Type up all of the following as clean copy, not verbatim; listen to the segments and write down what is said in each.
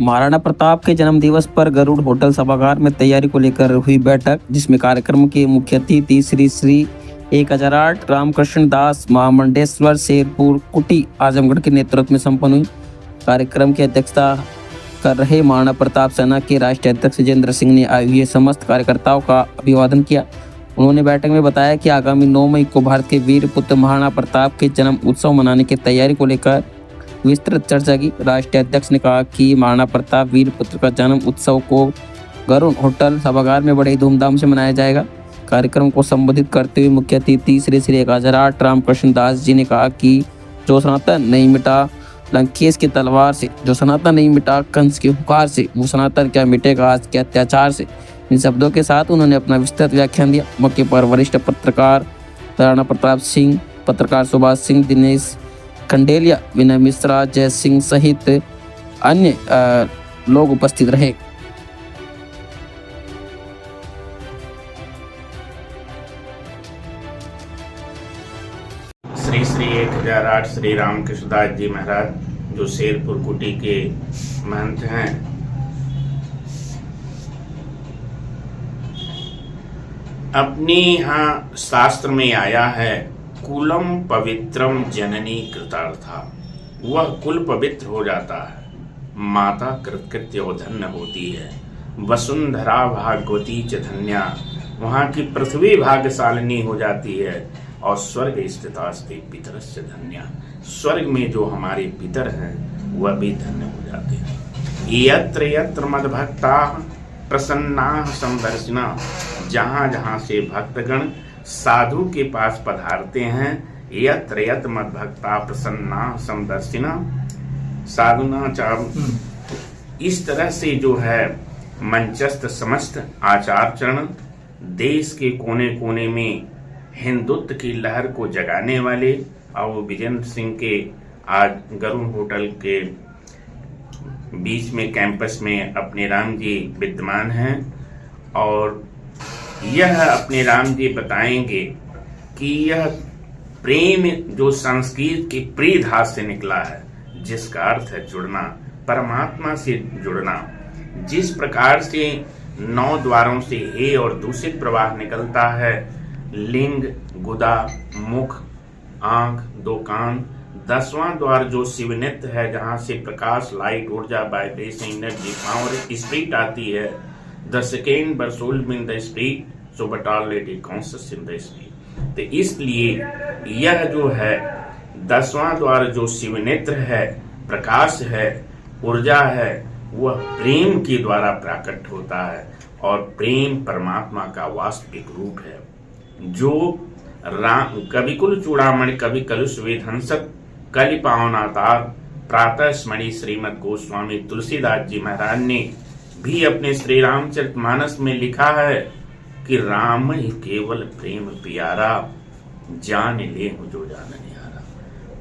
महाराणा प्रताप के जन्म दिवस पर गरुड़ होटल सभागार में तैयारी को लेकर हुई बैठक, जिसमें कार्यक्रम के मुख्य अतिथि श्री 1008 रामकृष्ण दास महामंडेश्वर शेरपुर कुटी आजमगढ़ के नेतृत्व में संपन्न हुई। कार्यक्रम की अध्यक्षता कर रहे महाराणा प्रताप सेना के राष्ट्रीय अध्यक्ष जितेंद्र सिंह ने आए हुए समस्त कार्यकर्ताओं का अभिवादन किया। उन्होंने बैठक में बताया कि आगामी 9 मई को भारत के वीर पुत्र महाराणा प्रताप के जन्म उत्सव मनाने की तैयारी को लेकर विस्तृत चर्चा की। राष्ट्रीय अध्यक्ष ने कहा कि महाराणा प्रताप वीर पुत्र का जन्म उत्सव को गरुड़ होटल सभागार में बड़े धूमधाम से मनाया जाएगा। कार्यक्रम को संबोधित करते हुए मुख्य अतिथि श्री 1008 रामकृष्ण दास जी ने कहा कि जो सनातन नहीं मिटा लंकेश की तलवार से, जो सनातन नहीं मिटा कंस की हुंकार से, वो सनातन क्या मिटेगा आज के अत्याचार से। इन शब्दों के साथ उन्होंने अपना विस्तृत व्याख्यान दिया। मौके पर वरिष्ठ पत्रकार राणा प्रताप सिंह, पत्रकार सुभाष सिंह, दिनेश खंडेलिया, विनय मिश्रा, जय सिंह सहित अन्य लोग उपस्थित रहे। श्री 1008 श्री रामकृष्ण दास जी महाराज, जो शेरपुर कुटी के महंत हैं, अपनी यहाँ शास्त्र में आया है, कुलम पवित्रम जननी कृतार्था। वह कुल पवित्र हो जाता है, माता कृतकृत्य और धन्य होती है। वसुंधरा भाग्यवती च धन्या, वहाँ की पृथ्वी भाग्यशालिनी हो जाती है। और स्वर्ग स्थितास्ते पितरस्य धन्या, स्वर्ग में जो हमारे पितर हैं वह भी धन्य हो जाते हैं। यत्र यत्र मद्भक्ता प्रसन्ना संदर्शिना, जहाँ जहाँ से भक्तगण साधु के पास पधारते हैं, यत्र यत्र मद्भक्ता प्रसन्ना समदर्शिना साधुना चाम। इस तरह से जो है मंचस्थ समस्त आचार-चरण, देश के कोने कोने में हिंदुत्व की लहर को जगाने वाले, और वो विजेंद्र सिंह के आज गरुड़ होटल के बीच में कैंपस में अपने राम जी विद्यमान हैं। और यह अपने राम जी बताएंगे कि यह प्रेम जो संस्कृत की प्रीधा से निकला है, जिसका अर्थ है जुड़ना, परमात्मा से जुड़ना। जिस प्रकार से 9 द्वारों से हे और दूषित प्रवाह निकलता है, लिंग, गुदा, मुख, आंख, 2 कान, 10वां द्वार जो शिवनेत्र है, जहां से प्रकाश, लाइट, ऊर्जा, वाइब्रेशन, एनर्जी, पावर, स्पिरिट आती है। The second bar soul in the spirit, so but already conscious in the spirit. तो इसलिए यह जो है 10वां द्वार जो शिवनेत्र है, प्रकाश है, ऊर्जा है, वह प्रेम के द्वारा प्रकट होता है। और प्रेम परमात्मा का वास्तविक रूप है, जो राम कवि कुल चूड़ामणि कवि कलुष वेदहंसक कलि पावनातार प्रातः स्मरणि श्रीमद गोस्वामी तुलसीदास जी महाराज ने भी अपने श्री रामचरितमानस में लिखा है कि राम ही केवल प्रेम प्यारा, जान ले जो जान निहारा।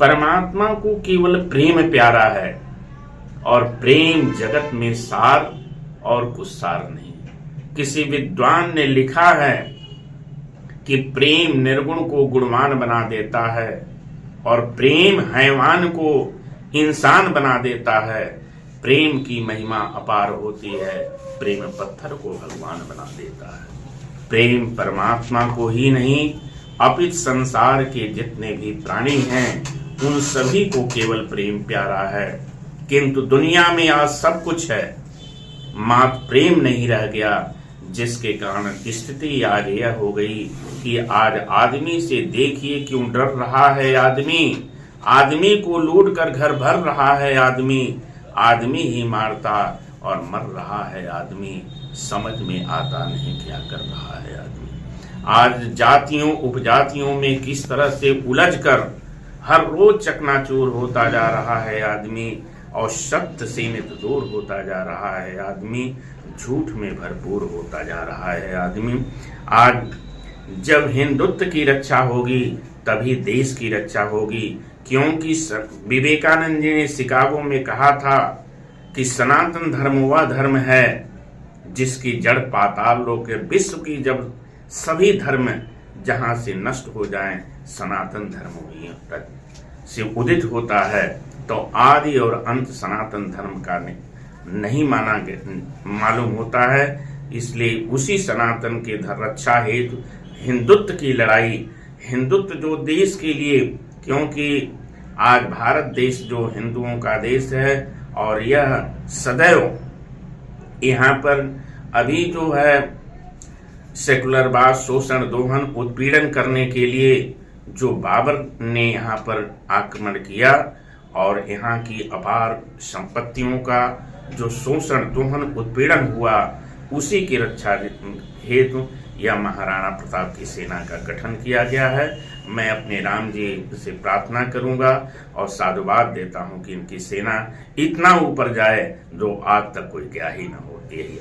परमात्मा को केवल प्रेम प्यारा है, और प्रेम जगत में सार और कुछ सार नहीं। किसी विद्वान ने लिखा है कि प्रेम निर्गुण को गुणवान बना देता है, और प्रेम हैवान को इंसान बना देता है। प्रेम की महिमा अपार होती है, प्रेम पत्थर को भगवान बना देता है। प्रेम परमात्मा को ही नहीं, अपितु संसार के जितने भी प्राणी हैं उन सभी को केवल प्रेम प्यारा है। किंतु दुनिया में आज सब कुछ है, मात्र प्रेम नहीं रह गया, जिसके कारण स्थिति आज यह हो गई कि आज आदमी से देखिए क्यों डर रहा है आदमी को लूट कर घर भर रहा है आदमी ही मारता और मर रहा है आदमी, समझ में आता नहीं क्या कर रहा है आदमी। आज जातियों उपजातियों में किस तरह से उलझ कर हर रोज चकनाचूर होता जा रहा है आदमी, और सत्य से नित दूर होता जा रहा है आदमी, झूठ में भरपूर होता जा रहा है आदमी। आज जब हिंदुत्व की रक्षा होगी तभी देश की रक्षा होगी, क्योंकि विवेकानंद जी ने शिकागो में कहा था कि सनातन धर्म वह धर्म है जिसकी जड़ पाताल लोक है। विश्व की जब सभी धर्म जहां से नष्ट हो जाएं, सनातन धर्म वहीं से उदित होता है। तो आदि और अंत सनातन धर्म का नहीं मालूम होता है। इसलिए उसी सनातन के रक्षा हेतु हिंदुत्व की लड़ाई, हिंदुत्व जो देश के लिए, क्योंकि आज भारत देश जो हिंदुओं का देश है और यह सदैव यहाँ पर अभी जो है सेकुलरवाद, शोषण, दोहन, उत्पीड़न करने के लिए जो बाबर ने यहाँ पर आक्रमण किया और यहाँ की अपार संपत्तियों का जो शोषण, दोहन, उत्पीड़न हुआ, उसी की रक्षा हेतु यह महाराणा प्रताप की सेना का गठन किया गया है। मैं अपने राम जी से प्रार्थना करूंगा और साधुवाद देता हूं कि इनकी सेना इतना ऊपर जाए जो आज तक कोई गया ही न हो। यही